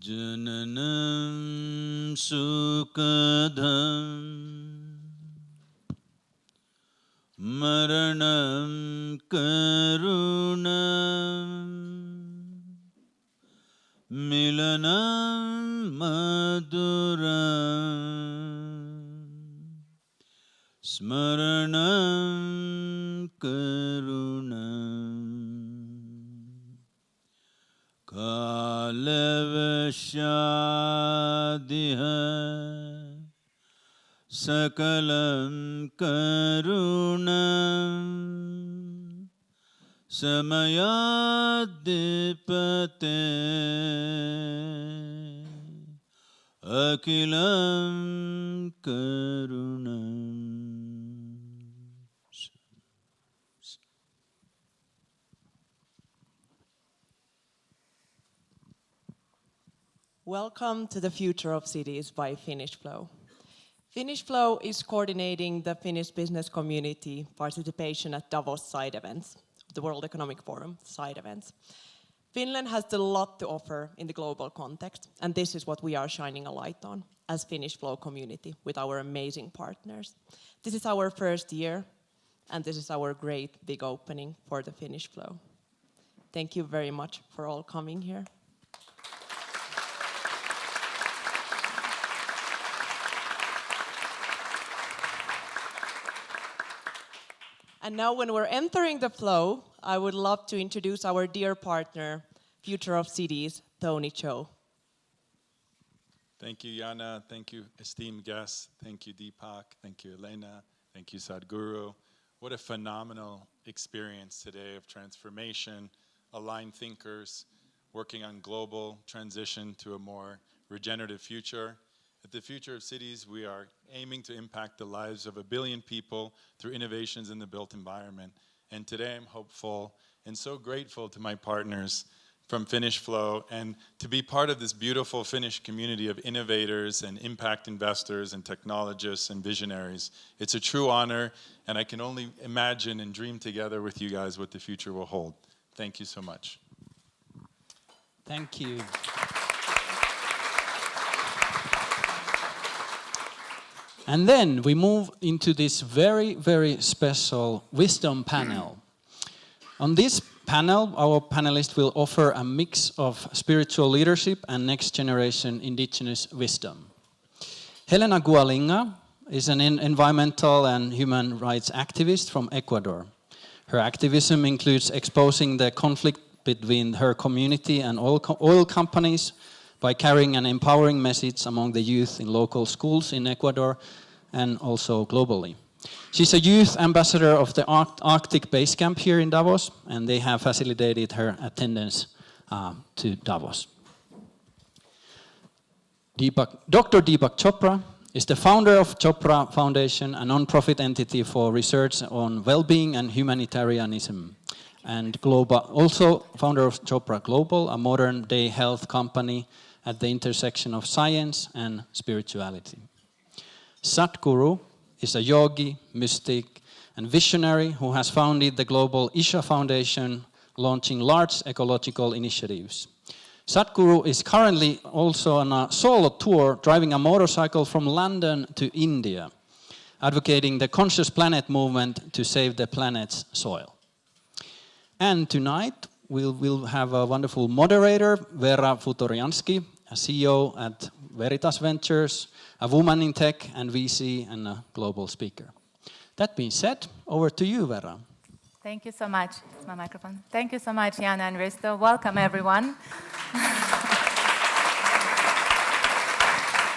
Jananam sukadham maranam karunam milanam maduram smaranam karunam kalavashadiha sakalam karunam samayadipate akilam karunam. Welcome to the Future of Cities by Finnish Flow. Finnish Flow is coordinating the Finnish business community participation at Davos side events, the World Economic Forum side events. Finland has a lot to offer in the global context, and this is what we are shining a light on as Finnish Flow community with our amazing partners. This is our first year, and this is our great big opening for the Finnish Flow. Thank you very much for all coming here. And now when we're entering the flow, I would love to introduce our dear partner, Future of Cities, Tony Cho. Thank you, Jana. Thank you, esteemed guests. Thank you, Deepak. Thank you, Helena. Thank you, Sadhguru. What a phenomenal experience today of transformation, aligned thinkers, working on global transition to a more regenerative future. At the Future of Cities, we are aiming to impact the lives of 1 billion people through innovations in the built environment. And today I'm hopeful and so grateful to my partners from Finnish Flow and to be part of this beautiful Finnish community of innovators and impact investors and technologists and visionaries. It's a true honor, and I can only imagine and dream together with you guys what the future will hold. Thank you so much. Thank you. And then we move into this very, very special wisdom panel. On this panel, our panelists will offer a mix of spiritual leadership and next generation indigenous wisdom. Helena Gualinga is an environmental and human rights activist from Ecuador. Her activism includes exposing the conflict between her community and oil companies by carrying an empowering message among the youth in local schools in Ecuador and also globally. She's a youth ambassador of the Arctic Base Camp here in Davos, and they have facilitated her attendance to Davos. Dr. Deepak Chopra is the founder of Chopra Foundation, a non-profit entity for research on well-being and humanitarianism. And also founder of Chopra Global, a modern-day health company at the intersection of science and spirituality. Sadhguru is a yogi, mystic, and visionary who has founded the global Isha Foundation, launching large ecological initiatives. Sadhguru is currently also on a solo tour, driving a motorcycle from London to India, advocating the Conscious Planet movement to save the planet's soil. And tonight, we'll have a wonderful moderator, Vera Futorjanski, a CEO at Veritas Ventures, a woman in tech and VC, and a global speaker. That being said, over to you, Vera. Thank you so much. It's my microphone. Thank you so much, Jana and Risto. Welcome, everyone.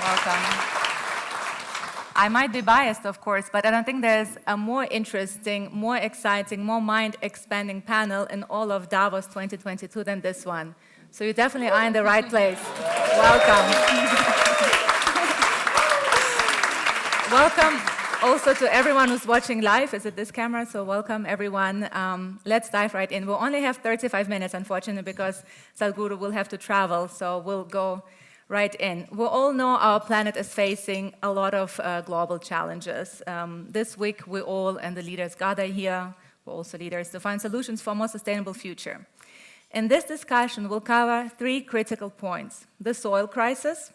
Welcome. I might be biased, of course, but I don't think there's a more interesting, more exciting, more mind-expanding panel in all of Davos 2022 than this one. So you definitely are in the right place. Welcome. Welcome also to everyone who's watching live. Is it this camera? So welcome, everyone. Let's dive right in. We'll only have 35 minutes, unfortunately, because Sadhguru will have to travel, so we'll go right in. We all know our planet is facing a lot of global challenges. This week, we all and the leaders gather here, we're also leaders, to find solutions for a more sustainable future. In this discussion, we'll cover 3 critical points. The soil crisis.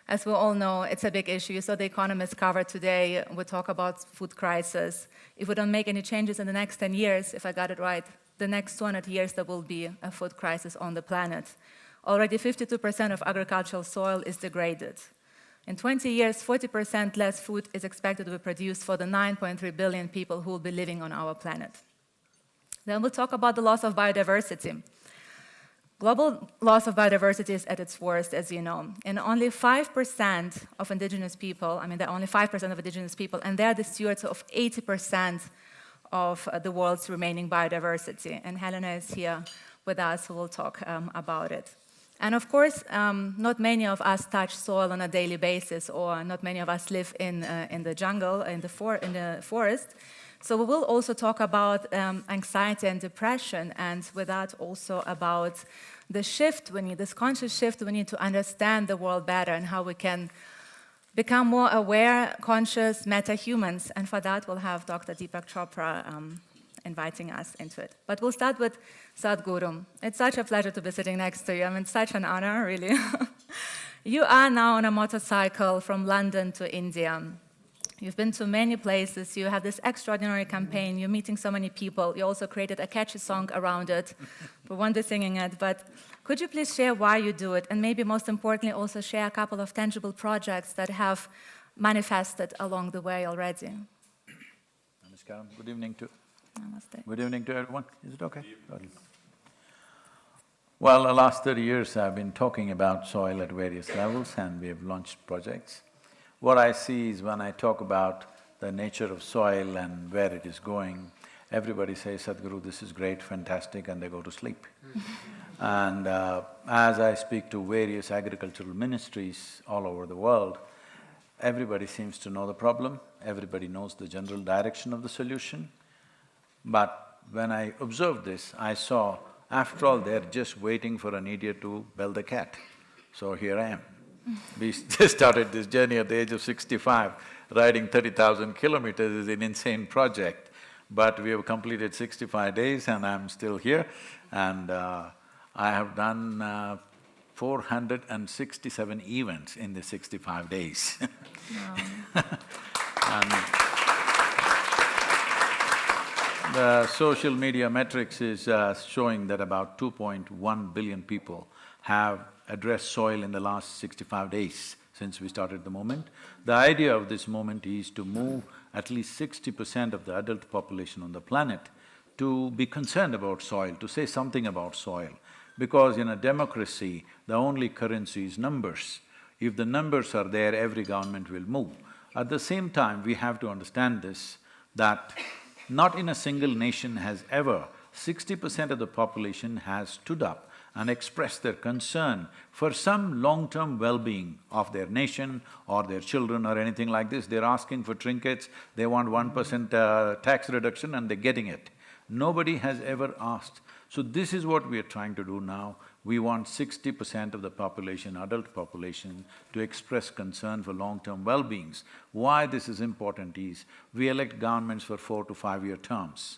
As we all know, it's a big issue. So the economists covered today, we talk about food crisis. If we don't make any changes in the next 10 years, if I got it right, the next 200 years there will be a food crisis on the planet. Already 52% of agricultural soil is degraded. In 20 years, 40% less food is expected to be produced for the 9.3 billion people who will be living on our planet. Then we'll talk about the loss of biodiversity. Global loss of biodiversity is at its worst, as you know, and only 5% of indigenous people, there are only 5% of indigenous people, and they're the stewards of 80% of the world's remaining biodiversity. And Helena is here with us, who will talk about it. And of course, not many of us touch soil on a daily basis, or not many of us live in the jungle, in the forest. So we will also talk about anxiety and depression, and with that also about the shift we need, this conscious shift we need to understand the world better and how we can become more aware, conscious, meta-humans. And for that, we'll have Dr. Deepak Chopra inviting us into it. But we'll start with Sadhguru. It's such a pleasure to be sitting next to you. It's such an honor, really. You are now on a motorcycle from London to India. You've been to many places, you have this extraordinary campaign, you're meeting so many people, you also created a catchy song around it. We won't be singing it, but could you please share why you do it, and maybe most importantly also share a couple of tangible projects that have manifested along the way already? Namaskaram. Good evening to… Namaste. Good evening to everyone. Is it okay? Well, the last 30 years I've been talking about soil at various levels, and we have launched projects. What I see is when I talk about the nature of soil and where it is going, everybody says, Sadhguru, this is great, fantastic, and they go to sleep. And as I speak to various agricultural ministries all over the world, everybody seems to know the problem, everybody knows the general direction of the solution. But when I observed this, I saw, after all, they're just waiting for an idiot to bell the cat. So here I am. We just started this journey at the age of 65. Riding 30,000 kilometers is an insane project, but we have completed 65 days and I'm still here. And I have done 467 events in the 65 days. Wow. And the social media metrics is showing that about 2.1 billion people have addressed soil in the last 65 days since we started the movement. The idea of this movement is to move at least 60% of the adult population on the planet to be concerned about soil, to say something about soil. Because in a democracy, the only currency is numbers. If the numbers are there, every government will move. At the same time, we have to understand this, that not in a single nation has ever 60% of the population has stood up and express their concern for some long-term well-being of their nation or their children or anything like this. They're asking for trinkets, they want 1% tax reduction and they're getting it. Nobody has ever asked. So this is what we are trying to do now. We want 60% of the population, adult population, to express concern for long-term well-beings. Why this is important is, we elect governments for 4 to 5 year terms.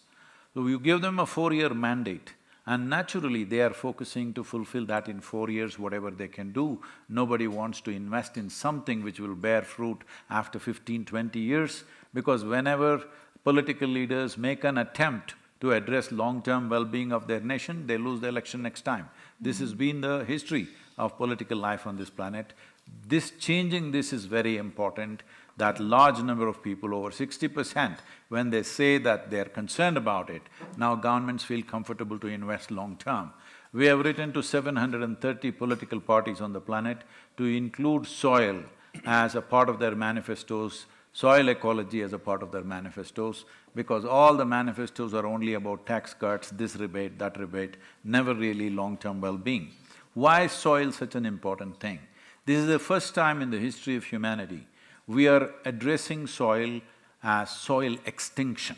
So you give them a 4-year mandate, and naturally they are focusing to fulfill that in 4 years, whatever they can do. Nobody wants to invest in something which will bear fruit after 15, 20 years, because whenever political leaders make an attempt to address long-term well-being of their nation, they lose the election next time. This has been the history of political life on this planet. Changing this is very important, that large number of people, over 60%, when they say that they're concerned about it, now governments feel comfortable to invest long-term. We have written to 730 political parties on the planet to include soil as a part of their manifestos, soil ecology as a part of their manifestos, because all the manifestos are only about tax cuts, this rebate, that rebate, never really long-term well-being. Why is soil such an important thing? This is the first time in the history of humanity we are addressing soil as soil extinction.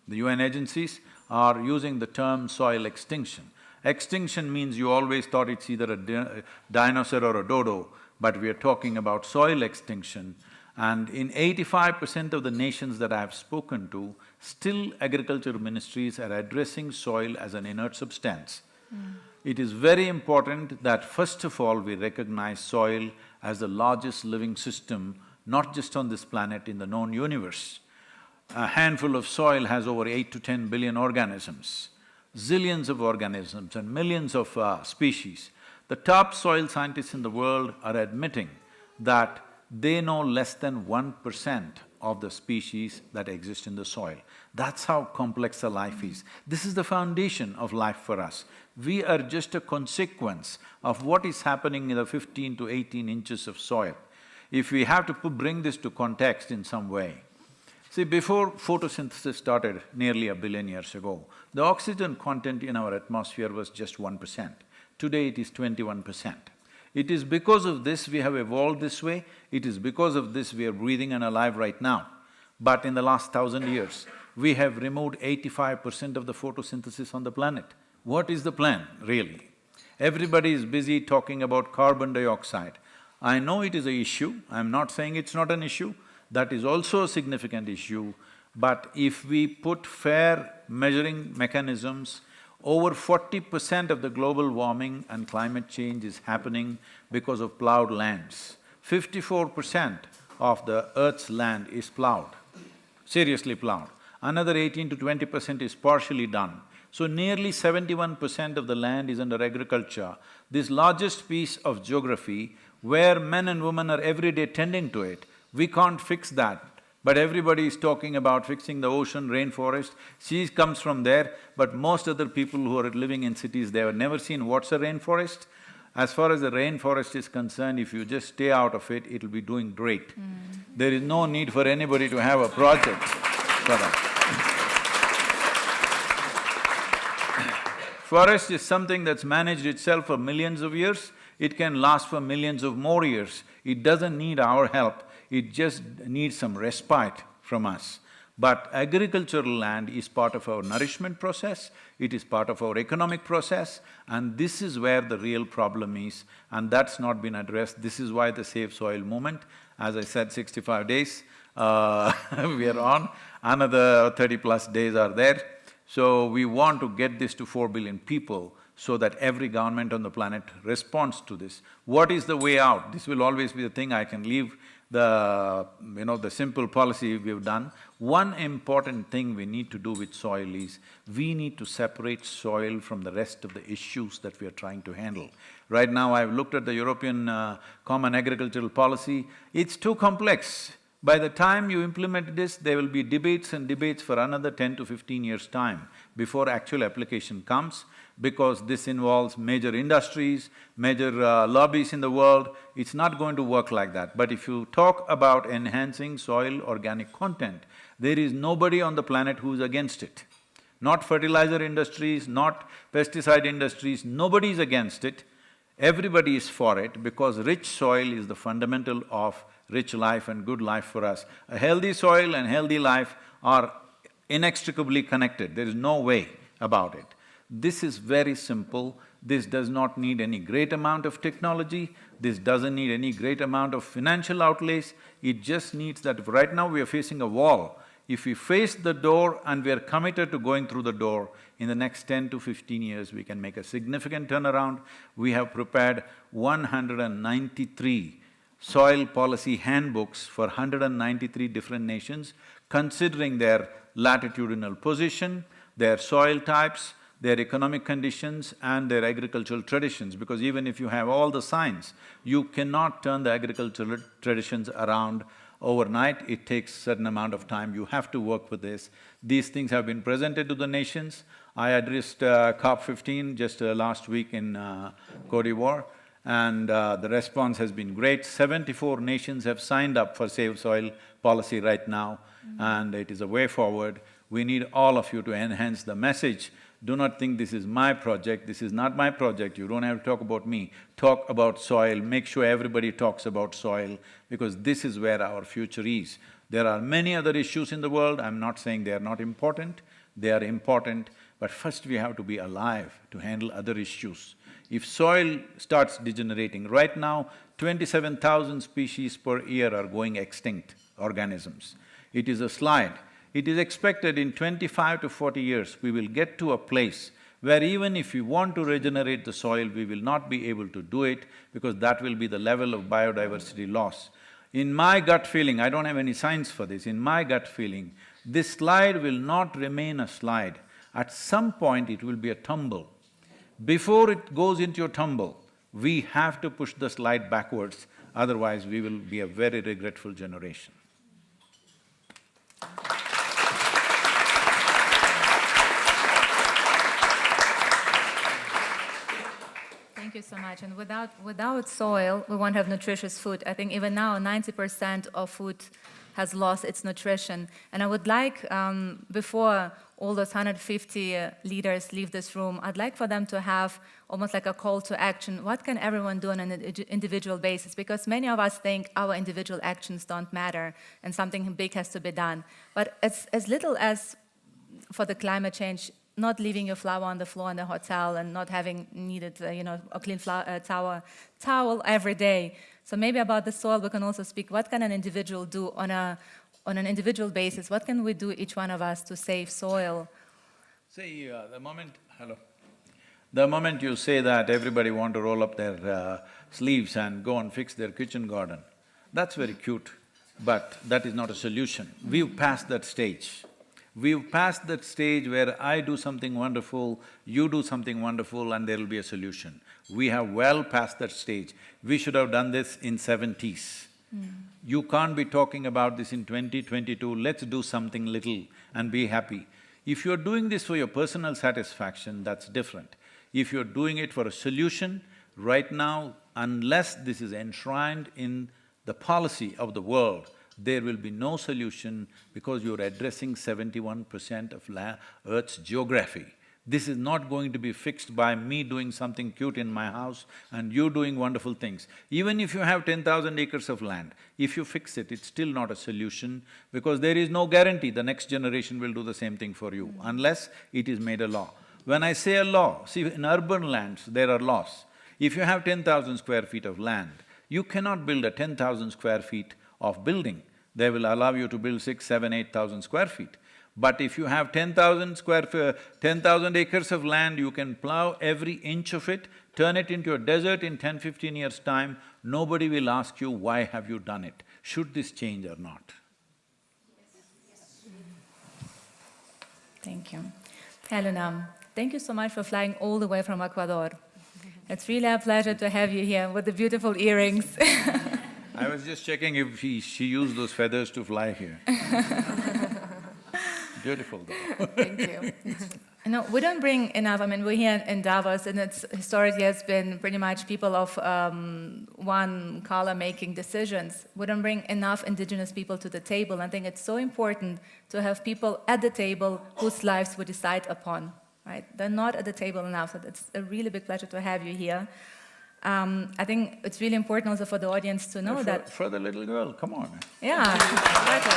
The UN agencies are using the term soil extinction. Extinction means you always thought it's either a dinosaur or a dodo, but we are talking about soil extinction. And in 85% of the nations that I have spoken to, still agriculture ministries are addressing soil as an inert substance. It is very important that first of all we recognize soil as the largest living system, not just on this planet, in the known universe. A handful of soil has over 8 to 10 billion organisms, zillions of organisms and millions of species. The top soil scientists in the world are admitting that they know less than 1% of the species that exist in the soil. That's how complex the life is. This is the foundation of life for us. We are just a consequence of what is happening in the 15 to 18 inches of soil. If we have to bring this to context in some way, see, before photosynthesis started nearly 1 billion years ago, the oxygen content in our atmosphere was just 1%. Today it is 21%. It is because of this we have evolved this way, it is because of this we are breathing and alive right now. But in the last 1,000 years, we have removed 85% of the photosynthesis on the planet. What is the plan, really? Everybody is busy talking about carbon dioxide. I know it is an issue, I'm not saying it's not an issue, that is also a significant issue, but if we put fair measuring mechanisms, over 40% of the global warming and climate change is happening because of plowed lands. 54% of the Earth's land is plowed, seriously plowed. Another 18 to 20% is partially done. So nearly 71% of the land is under agriculture. This largest piece of geography, where men and women are every day tending to it, we can't fix that. But everybody is talking about fixing the ocean, rainforest. She comes from there, but most other people who are living in cities, they have never seen what's a rainforest. As far as the rainforest is concerned, if you just stay out of it, it'll be doing great. There is no need for anybody to have a project for that. Forest is something that's managed itself for millions of years, it can last for millions of more years. It doesn't need our help, it just needs some respite from us. But agricultural land is part of our nourishment process, it is part of our economic process, and this is where the real problem is, and that's not been addressed. This is why the Save Soil movement, as I said, 65 days we are on, another 30+ days are there. So we want to get this to 4 billion people so that every government on the planet responds to this. What is the way out? This will always be the thing, I can leave the simple policy we've done. One important thing we need to do with soil is, we need to separate soil from the rest of the issues that we are trying to handle. Right now, I've looked at the European Common Agricultural Policy, it's too complex. By the time you implement this, there will be debates and debates for another 10 to 15 years' time before actual application comes, because this involves major industries, major lobbies in the world. It's not going to work like that. But if you talk about enhancing soil organic content, there is nobody on the planet who's against it. Not fertilizer industries, not pesticide industries, nobody is against it. Everybody is for it, because rich soil is the fundamental of rich life and good life for us. A healthy soil and healthy life are inextricably connected, there is no way about it. This is very simple, this does not need any great amount of technology, this doesn't need any great amount of financial outlays, it just needs that. Right now we are facing a wall. If we face the door and we are committed to going through the door, in the next 10 to 15 years we can make a significant turnaround. We have prepared 193 soil policy handbooks for 193 different nations, considering their latitudinal position, their soil types, their economic conditions and their agricultural traditions, because even if you have all the science, you cannot turn the agricultural traditions around overnight, it takes a certain amount of time, you have to work with this. These things have been presented to the nations. I addressed COP15 just last week in Cote d'Ivoire, and the response has been great. 74 nations have signed up for Save Soil policy right now, and it is a way forward. We need all of you to enhance the message. Do not think this is my project, this is not my project, you don't have to talk about me. Talk about soil, make sure everybody talks about soil, because this is where our future is. There are many other issues in the world, I'm not saying they are not important, they are important, but first we have to be alive to handle other issues. If soil starts degenerating, right now 27,000 species per year are going extinct, organisms. It is a slide. It is expected in 25 to 40 years, we will get to a place where even if we want to regenerate the soil, we will not be able to do it because that will be the level of biodiversity loss. In my gut feeling, I don't have any science for this, in my gut feeling, this slide will not remain a slide. At some point, it will be a tumble. Before it goes into a tumble, we have to push the slide backwards, otherwise we will be a very regretful generation. Thank you so much. And without soil, we won't have nutritious food. I think even now, 90% of food has lost its nutrition. And I would like, before all those 150 leaders leave this room, I'd like for them to have almost like a call to action. What can everyone do on an individual basis? Because many of us think our individual actions don't matter and something big has to be done. But as little as for the climate change, not leaving your flower on the floor in the hotel and not having needed, a clean towel every day. So maybe about the soil, we can also speak. What can an individual do on an individual basis? What can we do, each one of us, to save soil? See, the moment you say that everybody want to roll up their sleeves and go and fix their kitchen garden, that's very cute, but that is not a solution. We've passed that stage. We've passed that stage where I do something wonderful, you do something wonderful, and there will be a solution. We have well passed that stage. We should have done this in 70s. You can't be talking about this in 2022, let's do something little and be happy. If you're doing this for your personal satisfaction, that's different. If you're doing it for a solution, right now, unless this is enshrined in the policy of the world, there will be no solution because you're addressing 71% of Earth's geography. This is not going to be fixed by me doing something cute in my house and you doing wonderful things. Even if you have 10,000 acres of land, if you fix it, it's still not a solution because there is no guarantee the next generation will do the same thing for you, unless it is made a law. When I say a law, see, in urban lands, there are laws. If you have 10,000 square feet of land, you cannot build a 10,000 square feet of building. They will allow you to build 6, 7, 8,000 square feet. But if you have 10,000 acres of land, you can plow every inch of it, turn it into a desert in 10, 15 years' time, nobody will ask you, why have you done it? Should this change or not? Thank you. Helena, thank you so much for flying all the way from Ecuador. It's really a pleasure to have you here with the beautiful earrings. I was just checking if she used those feathers to fly here. Beautiful though. Thank you. We don't bring enough, we're here in Davos and it's historically has been pretty much people of one color making decisions. We don't bring enough indigenous people to the table. I think it's so important to have people at the table whose lives we decide upon, right? They're not at the table enough, so it's a really big pleasure to have you here. I think it's really important also for the audience to know that… For the little girl, come on. Yeah, exactly.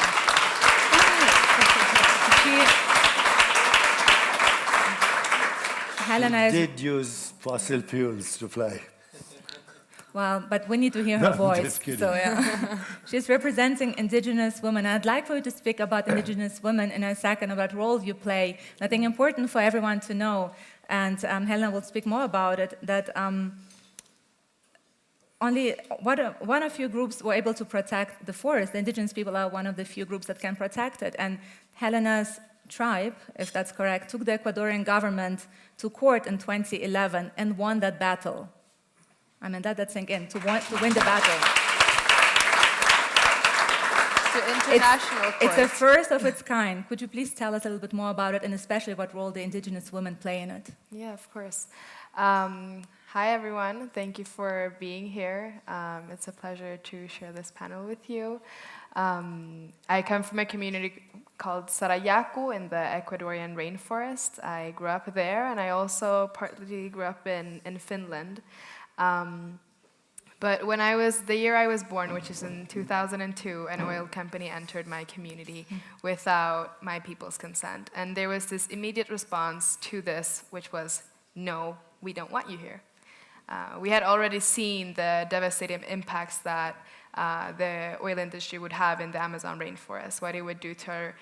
Helena did use fossil fuels to fly. Well, but we need to hear her No, voice. just kidding. So yeah, she's representing indigenous women. I'd like for you to speak about indigenous women in a second, about role you play. I think important for everyone to know, and Helena will speak more about it, that only one of few groups were able to protect the forest. The indigenous people are one of the few groups that can protect it. And Helena's tribe, if that's correct, took the Ecuadorian government to court in 2011 and won that battle. That sink in, to win the battle. To international court. It's a first of its kind. Could you please tell us a little bit more about it, and especially what role the indigenous women play in it? Yeah, of course. Hi, everyone. Thank you for being here. It's a pleasure to share this panel with you. I come from a community called Sarayaku in the Ecuadorian rainforest. I grew up there, and I also partly grew up in Finland. But when the year I was born, which is in 2002, an oil company entered my community without my people's consent. And there was this immediate response to this, which was, no, we don't want you here. We had already seen the devastating impacts that the oil industry would have in the Amazon rainforest, what it would do to our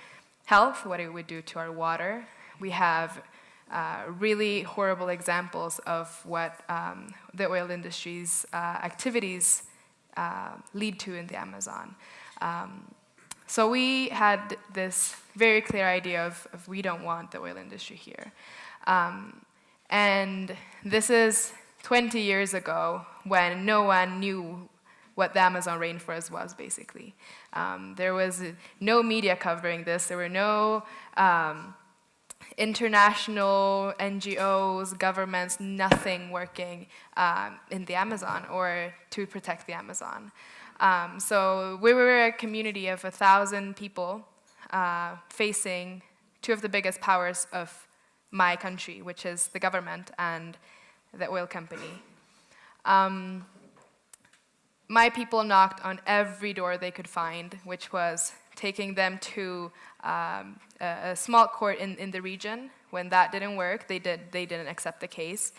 health, what it would do to our water. We have really horrible examples of what the oil industry's activities lead to in the Amazon. So we had this very clear idea of we don't want the oil industry here. And this is 20 years ago when no one knew what the Amazon rainforest was, basically. There was no media covering this. There were no international NGOs, governments, nothing working in the Amazon or to protect the Amazon. So we were a community of 1,000 people facing two of the biggest powers of my country, which is the government and the oil company. My people knocked on every door they could find, which was taking them to a small court in the region. When that didn't work, they didn't accept the case.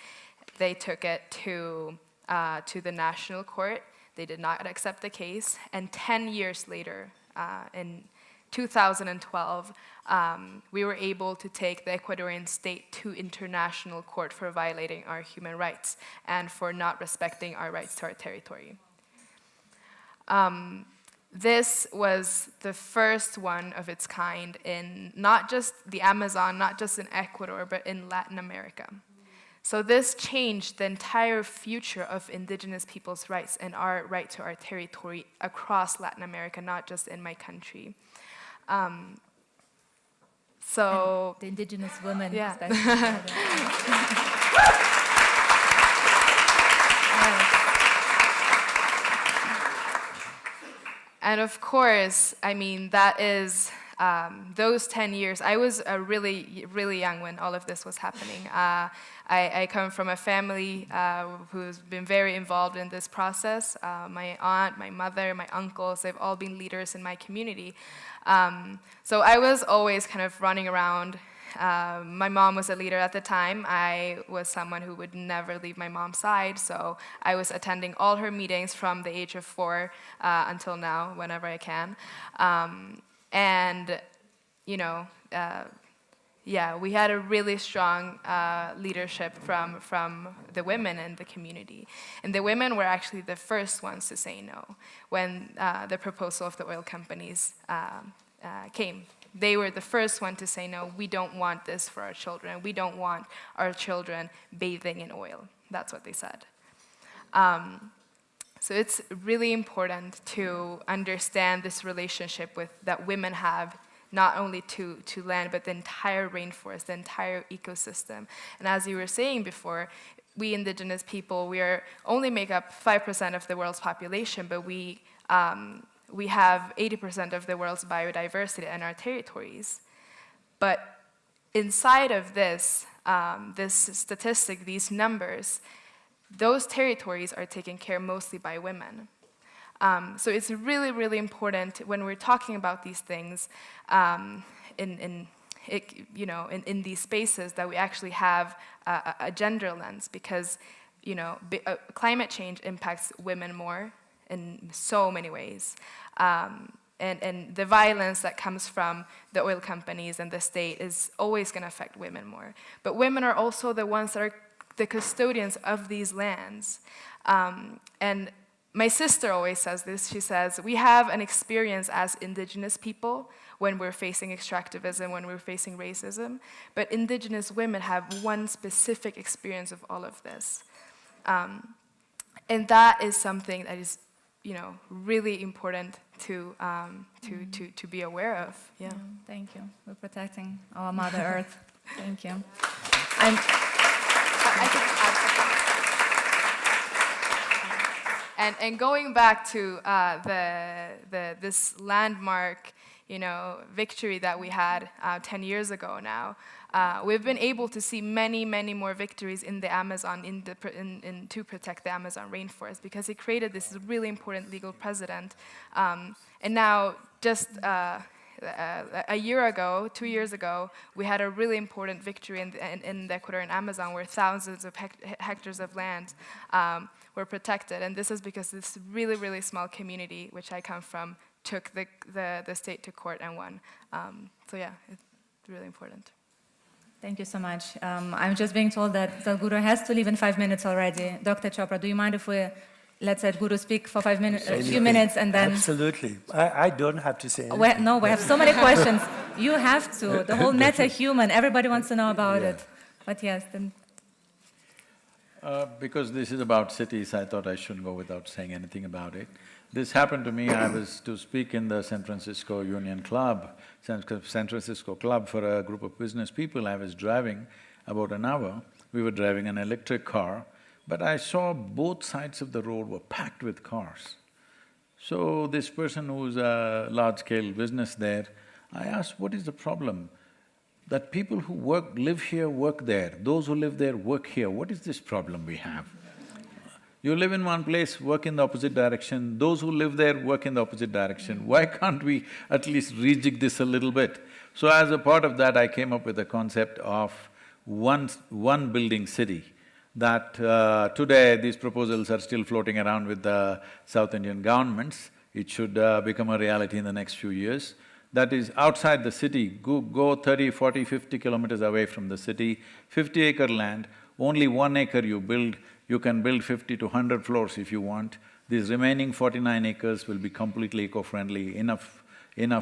They took it to the national court. They did not accept the case. And 10 years later, in 2012, we were able to take the Ecuadorian state to international court for violating our human rights and for not respecting our rights to our territory. This was the first one of its kind in not just the Amazon, not just in Ecuador, but in Latin America. So this changed the entire future of indigenous people's rights and our right to our territory across Latin America, not just in my country. So the indigenous women. Yeah. And of course, I mean, that is those 10 years. I was really, really young when all of this was happening. I come from a family who's been very involved in this process. My aunt, my mother, my uncles, they've all been leaders in my community. So I was always kind of running around. My mom was a leader at the time. I was someone who would never leave my mom's side, so I was attending all her meetings from the age of 4 until now, whenever I can. And, you know, yeah, we had a really strong leadership from the women in the community. And the women were actually the first ones to say no when the proposal of the oil companies came. They were the first one to say, no, we don't want this for our children. We don't want our children bathing in oil. That's what they said. So it's really important to understand this relationship that women have, not only to land, but the entire rainforest, the entire ecosystem. And as you were saying before, we indigenous people, we only make up 5% of the world's population, but we have 80% of the world's biodiversity in our territories. But inside of this statistic, these numbers, those territories are taken care mostly by women. So it's really, really important when we're talking about these things in these spaces that we actually have a gender lens, because climate change impacts women more in so many ways. And the violence that comes from the oil companies and the state is always going to affect women more. But women are also the ones that are the custodians of these lands. And my sister always says this. She says, we have an experience as indigenous people when we're facing extractivism, when we're facing racism, but indigenous women have one specific experience of all of this. And that is something that is really important to be aware of. Yeah. Thank you. We're protecting our Mother Earth. Thank you. I can add something. And going back to this landmark, victory that we had 10 years ago now, we've been able to see many, many more victories in the Amazon to protect the Amazon rainforest, because it created this really important legal precedent. And now, just a year ago, 2 years ago, we had a really important victory in the Ecuadorian Amazon, where thousands of hectares of land were protected. And this is because this really, really small community, which I come from, took the state to court and won. So yeah, it's really important. Thank you so much. I'm just being told that Sadhguru has to leave in 5 minutes already. Dr. Chopra, do you mind if we let Sadhguru speak for 5 minutes, a few minutes, and then... Absolutely. I don't have to say anything. No, we have so many questions. You have to. The whole meta-human, everybody wants to know about it. But yes, then... Because this is about cities, I thought I shouldn't go without saying anything about it. This happened to me, I was to speak in the San Francisco Union Club, San Francisco Club for a group of business people. I was driving about an hour, we were driving an electric car, but I saw both sides of the road were packed with cars. So this person who's a large-scale business there, I asked, what is the problem? That people who live here, work there, those who live there, work here, what is this problem we have? You live in one place, work in the opposite direction, those who live there work in the opposite direction. Why can't we at least rejig this a little bit? So as a part of that, I came up with a concept of one building city, that today these proposals are still floating around with the South Indian governments. It should become a reality in the next few years. That is, outside the city, go 30, 40, 50 kilometers away from the city, 50-acre land, only 1 acre you build, you can build 50 to 100 floors if you want. These remaining 49 acres will be completely eco-friendly, enough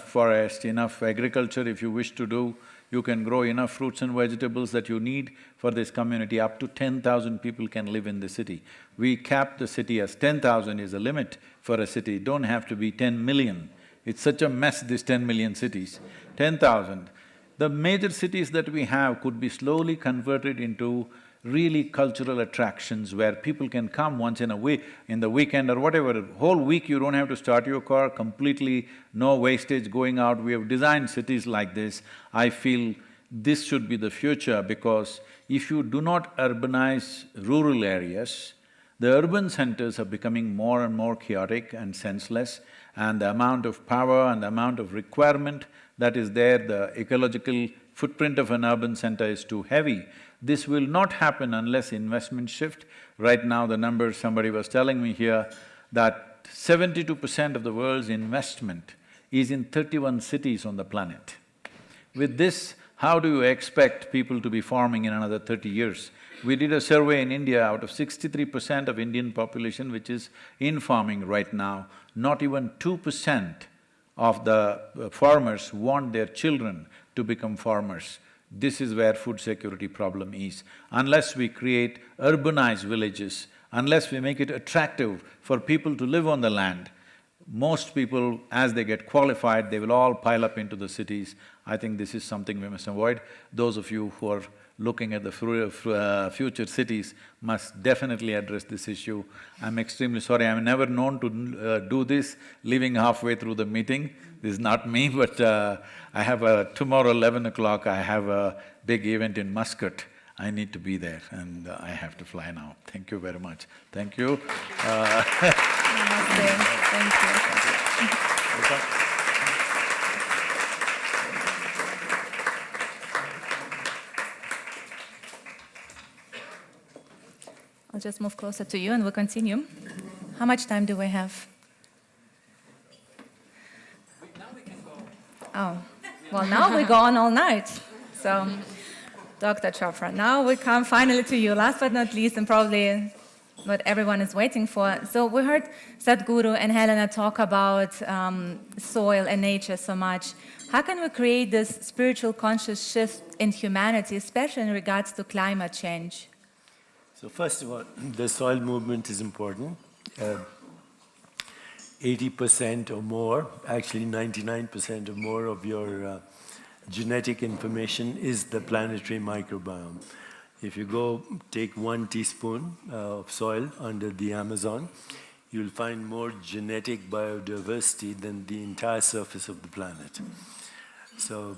forest, enough agriculture if you wish to do. You can grow enough fruits and vegetables that you need for this community. Up to 10,000 people can live in the city. We capped the city as 10,000 is a limit for a city, it don't have to be 10 million. It's such a mess, these 10 million cities. 10,000. The major cities that we have could be slowly converted into really cultural attractions where people can come once in a week, in the weekend or whatever. Whole week you don't have to start your car, completely no wastage going out. We have designed cities like this. I feel this should be the future, because if you do not urbanize rural areas, the urban centers are becoming more and more chaotic and senseless, and the amount of power and the amount of requirement that is there, the ecological footprint of an urban center is too heavy. This will not happen unless investment shift. Right now the numbers, somebody was telling me here, that 72% of the world's investment is in 31 cities on the planet. With this, how do you expect people to be farming in another 30 years? We did a survey in India, out of 63% of Indian population which is in farming right now, not even 2% of the farmers want their children to become farmers. This is where food security problem is. Unless we create urbanized villages, unless we make it attractive for people to live on the land, most people, as they get qualified, they will all pile up into the cities. I think this is something we must avoid. Those of you who are looking at the future cities must definitely address this issue. I'm extremely sorry, I'm never known to do this, leaving halfway through the meeting. This is not me, but I have tomorrow 11 o'clock, I have a big event in Muscat. I need to be there and I have to fly now. Thank you very much. Thank you. Namaste. Thank you. I'll just move closer to you and we'll continue. How much time do we have? Now we can go. Oh, well now we go on all night. So, Dr. Chopra, now we come finally to you, last but not least, and probably what everyone is waiting for. So we heard Sadhguru and Helena talk about soil and nature so much. How can we create this spiritual conscious shift in humanity, especially in regards to climate change? So first of all, the soil movement is important. 80% or more, actually 99% or more of your genetic information is the planetary microbiome. If you go take 1 teaspoon of soil under the Amazon, you'll find more genetic biodiversity than the entire surface of the planet. So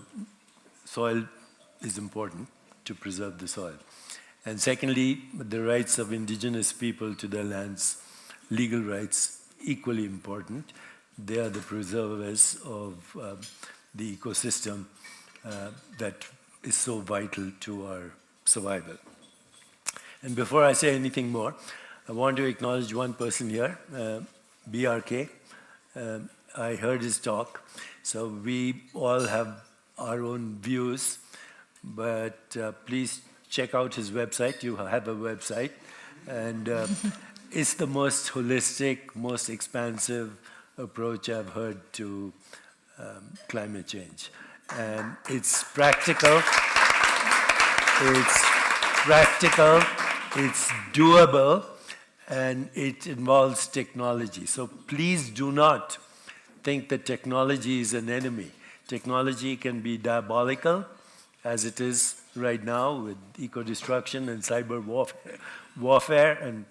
soil is important to preserve the soil. And secondly, the rights of indigenous people to their lands, legal rights, equally important. They are the preservers of the ecosystem that is so vital to our survival. And before I say anything more, I want to acknowledge one person here, BRK. I heard his talk. So we all have our own views but please check out his website. You have a website. And it's the most holistic, most expansive approach I've heard to climate change. And it's practical, it's doable, and it involves technology. So please do not think that technology is an enemy. Technology can be diabolical, as it is right now with eco-destruction and cyber warfare and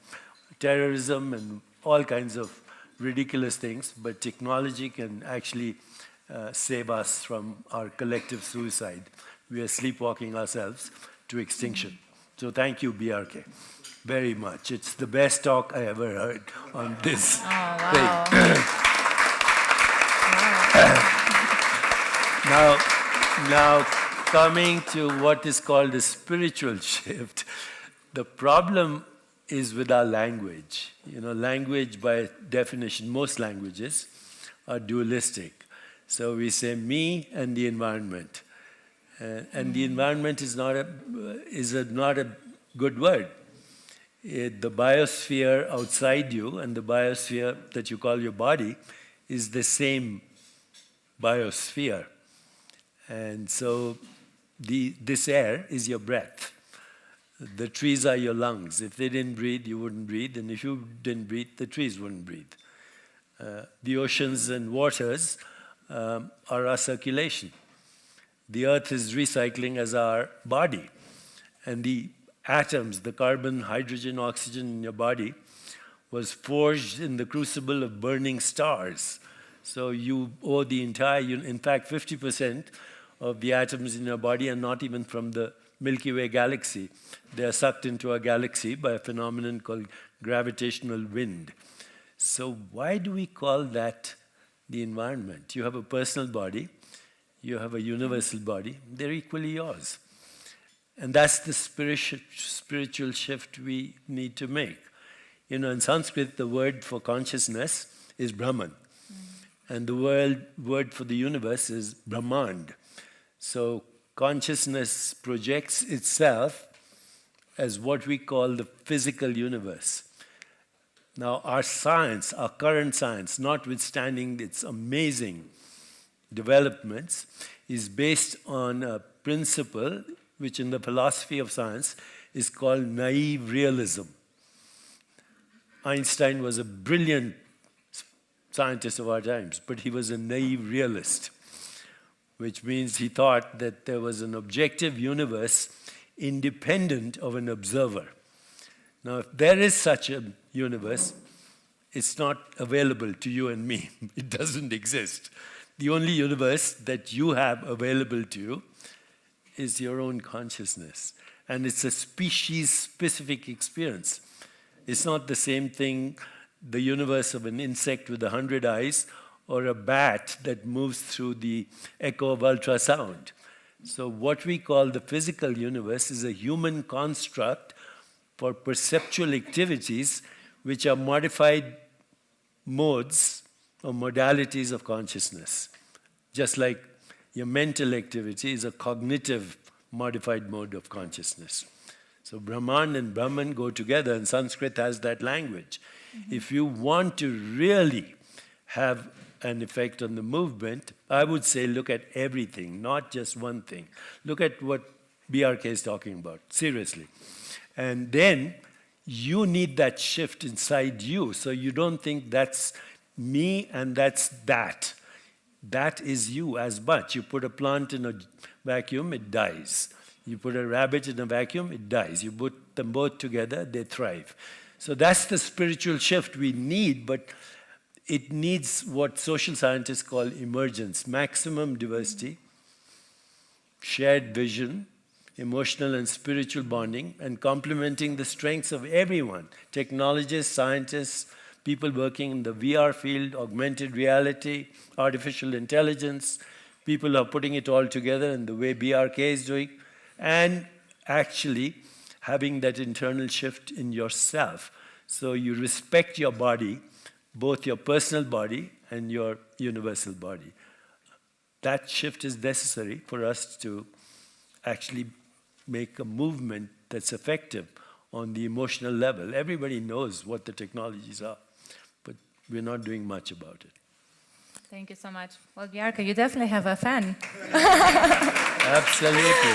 terrorism and all kinds of ridiculous things, but technology can actually save us from our collective suicide. We are sleepwalking ourselves to extinction. So thank you, BRK, very much. It's the best talk I ever heard on this thing. Now, coming to what is called a spiritual shift, the problem is with our language. You know, language by definition, most languages are dualistic. So we say me and the environment. And the environment is not a good word. The biosphere outside you and the biosphere that you call your body is the same biosphere. And so this air is your breath. The trees are your lungs. If they didn't breathe, you wouldn't breathe. And if you didn't breathe, the trees wouldn't breathe. The oceans and waters are our circulation. The earth is recycling as our body. And the atoms, the carbon, hydrogen, oxygen in your body was forged in the crucible of burning stars. So you owe the entire, in fact, 50% of the atoms in your body are not even from the Milky Way galaxy. They are sucked into our galaxy by a phenomenon called gravitational wind. So why do we call that the environment? You have a personal body, you have a universal body, they're equally yours. And that's the spiritual shift we need to make. You know, in Sanskrit, the word for consciousness is Brahman. And the word for the universe is Brahmand. So consciousness projects itself as what we call the physical universe. Now, our science, our current science, notwithstanding its amazing developments, is based on a principle which in the philosophy of science is called naive realism. Einstein was a brilliant scientist of our times, but he was a naive realist, which means he thought that there was an objective universe independent of an observer. Now, if there is such a universe, it's not available to you and me. It doesn't exist. The only universe that you have available to you is your own consciousness. And it's a species-specific experience. It's not the same thing, the universe of an insect with 100 eyes or a bat that moves through the echo of ultrasound. So what we call the physical universe is a human construct for perceptual activities which are modified modes or modalities of consciousness. Just like your mental activity is a cognitive modified mode of consciousness. So Brahman and Brahman go together, and Sanskrit has that language. If you want to really have an effect on the movement, I would say look at everything, not just one thing. Look at what BRK is talking about, seriously. And then you need that shift inside you, so you don't think that's me and that's that. That is you as much. You put a plant in a vacuum, it dies. You put a rabbit in a vacuum, it dies. You put them both together, they thrive. So that's the spiritual shift we need, but it needs what social scientists call emergence, maximum diversity, shared vision, emotional and spiritual bonding, and complementing the strengths of everyone, technologists, scientists, people working in the VR field, augmented reality, artificial intelligence, people are putting it all together in the way BRK is doing, and actually having that internal shift in yourself. So you respect your body, both your personal body and your universal body. That shift is necessary for us to actually make a movement that's effective on the emotional level. Everybody knows what the technologies are, but we're not doing much about it. Thank you so much. Well, Bjarke, you definitely have a fan. Absolutely.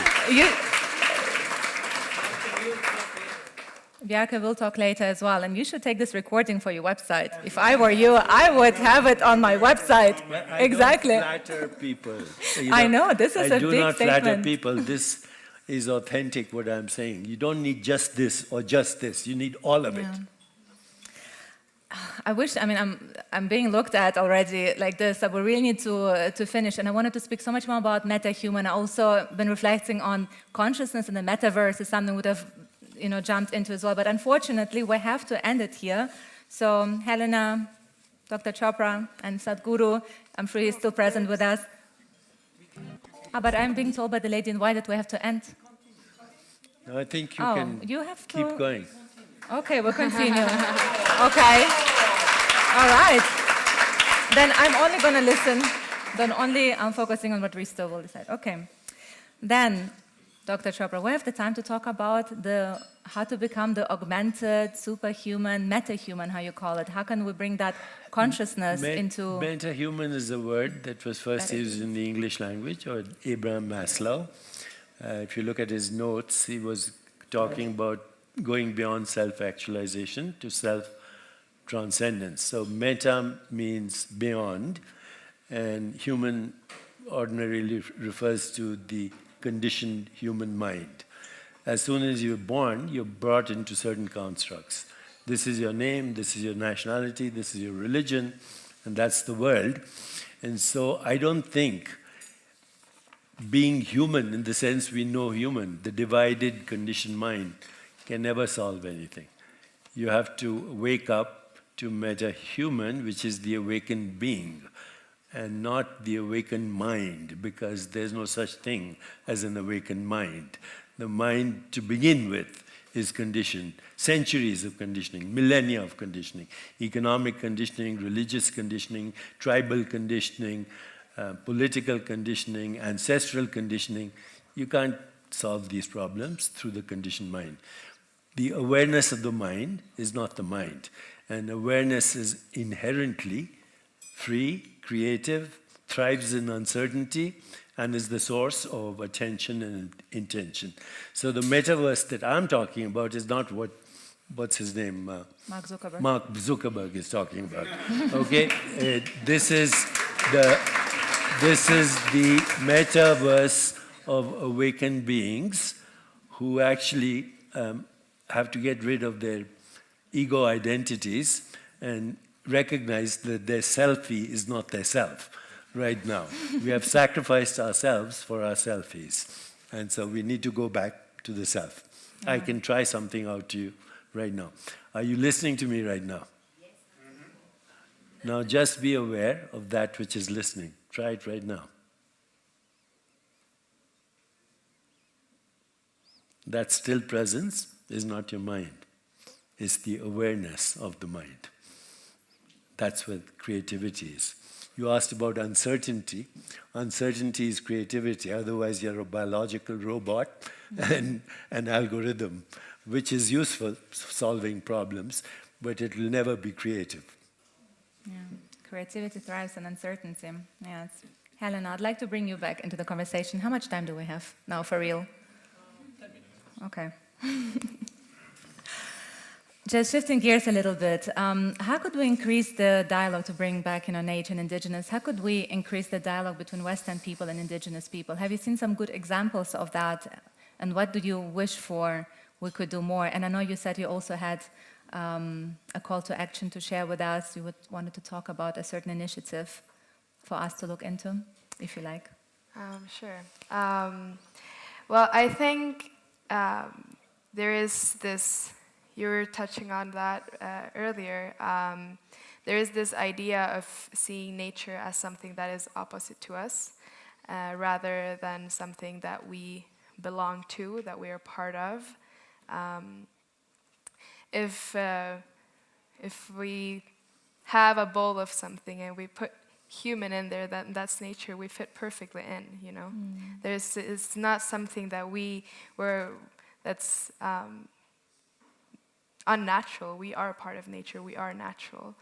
Bjarke will talk later as well, and you should take this recording for your website. If I were you, I would have it on my website. Exactly. I don't flatter people. I know, this is a big I do not flatter statement. people. This is authentic, what I'm saying. You don't need just this or just this. You need all of it. I wish, I mean, I'm being looked at already like this, so we really need to finish. And I wanted to speak so much more about meta-human. I also been reflecting on consciousness in the metaverse is something we would have, jumped into as well. But unfortunately, we have to end it here. So Helena, Dr. Chopra, and Sadhguru, I'm sure he's still present with us. But I'm being told by the lady in white that we have to end. No, I think you can you have to keep going. Okay, we'll continue. Okay. All right. Then I'm only going to listen. Then only I'm focusing on what Risto will decide. Okay. Then, Dr. Chopra, we have the time to talk about how to become the augmented, superhuman, meta-human, how you call it. How can we bring that consciousness into... Meta-human is a word that was first used in the English language, or Abraham Maslow. If you look at his notes, he was talking about going beyond self-actualization to self-transcendence. So meta means beyond, and human ordinarily refers to the conditioned human mind. As soon as you're born, you're brought into certain constructs. This is your name, this is your nationality, this is your religion, and that's the world. And so I don't think being human in the sense we know human, the divided, conditioned mind, can never solve anything. You have to wake up to meta-human, which is the awakened being, and not the awakened mind, because there's no such thing as an awakened mind. The mind, to begin with, is conditioned. Centuries of conditioning, millennia of conditioning, economic conditioning, religious conditioning, tribal conditioning, political conditioning, ancestral conditioning. You can't solve these problems through the conditioned mind. The awareness of the mind is not the mind. And awareness is inherently free, creative, thrives in uncertainty, and is the source of attention and intention. So the metaverse that I'm talking about is not what's his name? Mark Zuckerberg. Mark Zuckerberg is talking about. Okay, this is the metaverse of awakened beings who actually have to get rid of their ego identities and recognize that their selfie is not their self right now. We have sacrificed ourselves for our selfies. And so we need to go back to the self. Yeah. I can try something out to you right now. Are you listening to me right now? Yes. Mm-hmm. Now just be aware of that which is listening. Try it right now. That still presence is not your mind. It's the awareness of the mind. That's what creativity is. You asked about uncertainty. Uncertainty is creativity. Otherwise, you're a biological robot and an algorithm, which is useful for solving problems, but it will never be creative. Yeah. Creativity thrives in uncertainty. Yes. Helena, I'd like to bring you back into the conversation. How much time do we have now, for real? 10 minutes. Okay. Just shifting gears a little bit, how could we increase the dialogue to bring back nature and indigenous? How could we increase the dialogue between Western people and indigenous people? Have you seen some good examples of that? And what do you wish for we could do more? And I know you said you also had a call to action to share with us. You wanted to talk about a certain initiative for us to look into, if you like. Sure. Well, I think there is this... You were touching on that earlier. There is this idea of seeing nature as something that is opposite to us, rather than something that we belong to, that we are part of. If we have a bowl of something and we put human in there, that's nature. We fit perfectly in, you know. It's not something that that's unnatural. We are a part of nature. We are natural.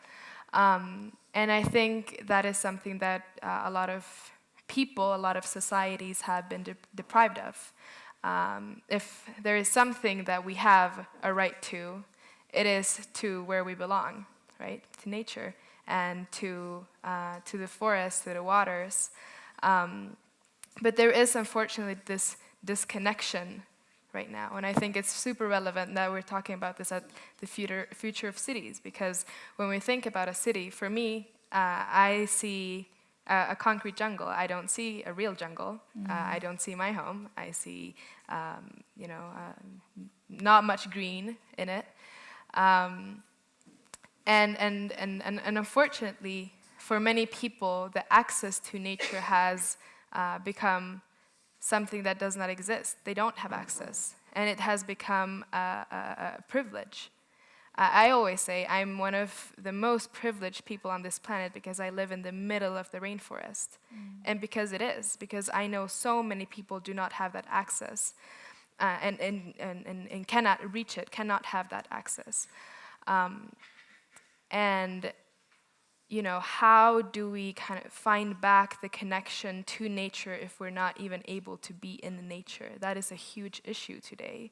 And I think that is something that a lot of people, a lot of societies have been deprived of. If there is something that we have a right to, it is to where we belong, right? To nature and to the forest, to the waters. But there is unfortunately this disconnection right now, and I think it's super relevant that we're talking about this at the future of cities, because when we think about a city, for me, I see a concrete jungle. I don't see a real jungle. I don't see my home. I see, not much green in it. And unfortunately, for many people, the access to nature has become something that does not exist. They don't have access, and it has become a privilege. I always say I'm one of the most privileged people on this planet because I live in the middle of the rainforest, and because I know so many people do not have that access, and cannot reach it, cannot have that access. And how do we kind of find back the connection to nature if we're not even able to be in nature? That is a huge issue today.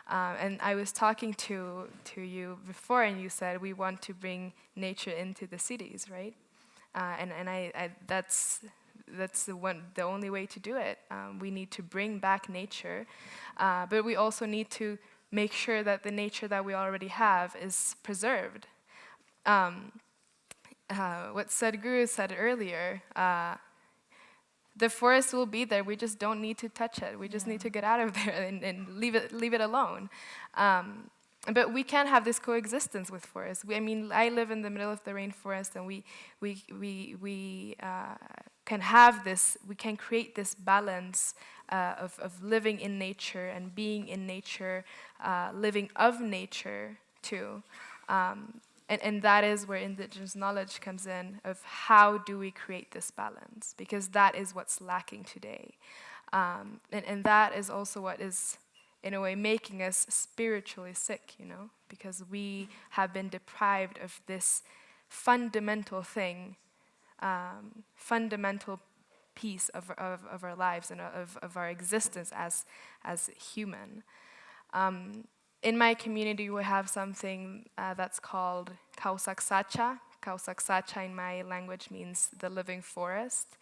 And I was talking to you before, and you said we want to bring nature into the cities, right? And that's the only way to do it. We need to bring back nature, but we also need to make sure that the nature that we already have is preserved. What Sadhguru said earlier, the forest will be there. We just don't need to touch it. We just need to get out of there and leave it alone. But we can have this coexistence with forests. I live in the middle of the rainforest, and we can have this. We can create this balance of living in nature and being in nature, living of nature too. And that is where indigenous knowledge comes in, of how do we create this balance, because that is what's lacking today. And that is also what is, in a way, making us spiritually sick, because we have been deprived of this fundamental thing, fundamental piece of our lives and of our existence as human. In my community, we have something that's called Kausaksacha. Kausaksacha in my language means the living forest.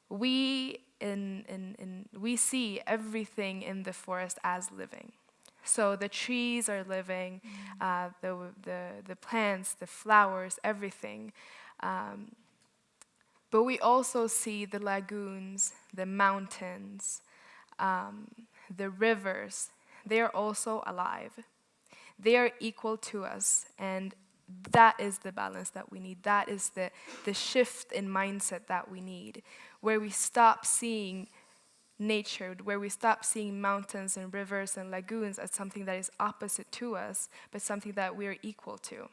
We see everything in the forest as living. So the trees are living, the plants, the flowers, everything. But we also see the lagoons, the mountains, the rivers. They are also alive. They are equal to us, and that is the balance that we need. That is the shift in mindset that we need, where we stop seeing nature, where we stop seeing mountains and rivers and lagoons as something that is opposite to us, but something that we are equal to.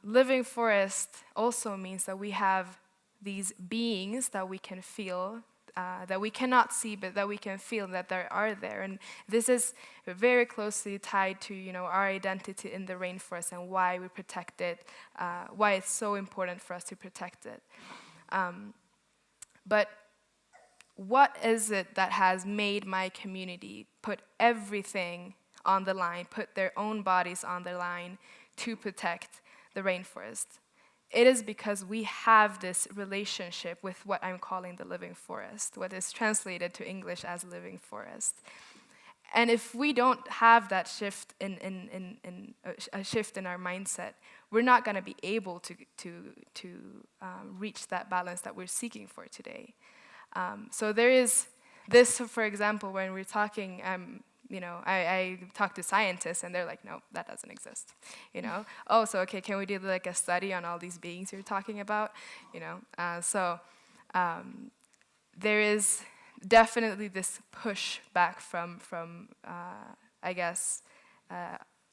Living forest also means that we have these beings that we can feel, that we cannot see, but that we can feel that they are there. And this is very closely tied to, our identity in the rainforest and why we protect it, why it's so important for us to protect it. But what is it that has made my community put everything on the line, put their own bodies on the line to protect the rainforest? It is because we have this relationship with what I'm calling the living forest, what is translated to English as living forest. And if we don't have that shift a shift in our mindset, we're not going to be able to reach that balance that we're seeking for today. So there is this, for example, when we're talking. I talk to scientists, and they're like, no, that doesn't exist. Oh, so okay, can we do like a study on all these beings you're talking about? There is definitely this push back from I guess,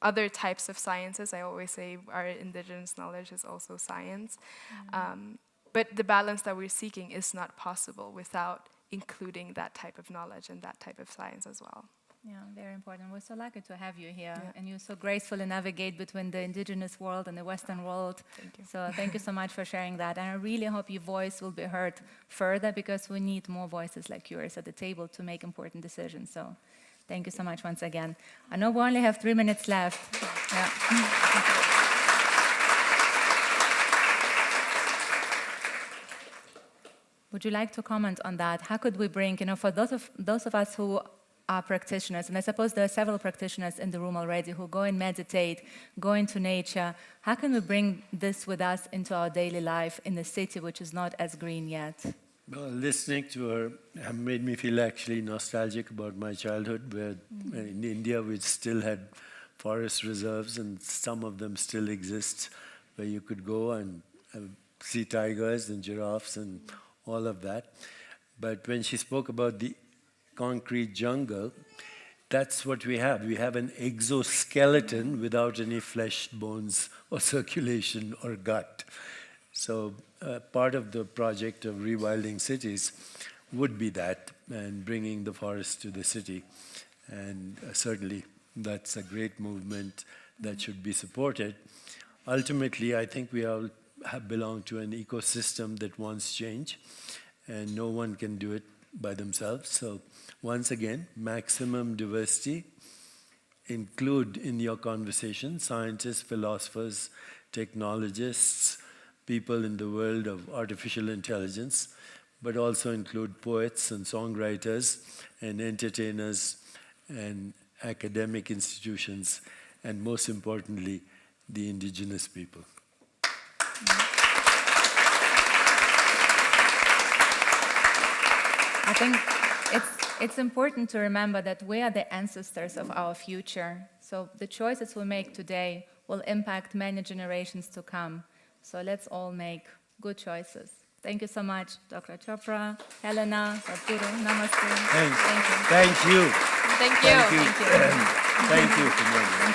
other types of sciences. I always say our indigenous knowledge is also science. But the balance that we're seeking is not possible without including that type of knowledge and that type of science as well. Yeah, very important. We're so lucky to have you here, and you so gracefully navigate between the indigenous world and the Western world. Thank you. So thank you so much for sharing that. And I really hope your voice will be heard further, because we need more voices like yours at the table to make important decisions. So thank you so much once again. I know we only have 3 minutes left. Yeah. Would you like to comment on that? How could we bring, for those of us who are practitioners, and I suppose there are several practitioners in the room already who go and meditate, go into nature, how can we bring this with us into our daily life in a city which is not as green yet? Well, listening to her made me feel actually nostalgic about my childhood, where in India we still had forest reserves, and some of them still exist, where you could go and see tigers and giraffes and all of that. But when she spoke about the concrete jungle, that's what we have. We have an exoskeleton without any flesh, bones, or circulation or gut. So part of the project of rewilding cities would be that, and bringing the forest to the city. And certainly that's a great movement that should be supported. Ultimately, I think we all belong to an ecosystem that wants change, and no one can do it by themselves. So once again, maximum diversity. Include in your conversation scientists, philosophers, technologists, people in the world of artificial intelligence, but also include poets and songwriters and entertainers and academic institutions, and most importantly, the indigenous people. I think it's important to remember that we are the ancestors of our future. So the choices we make today will impact many generations to come. So let's all make good choices. Thank you so much, Dr. Chopra, Helena, Sadhguru, Namaste. Thank you. Thank you. Thank you for joining us.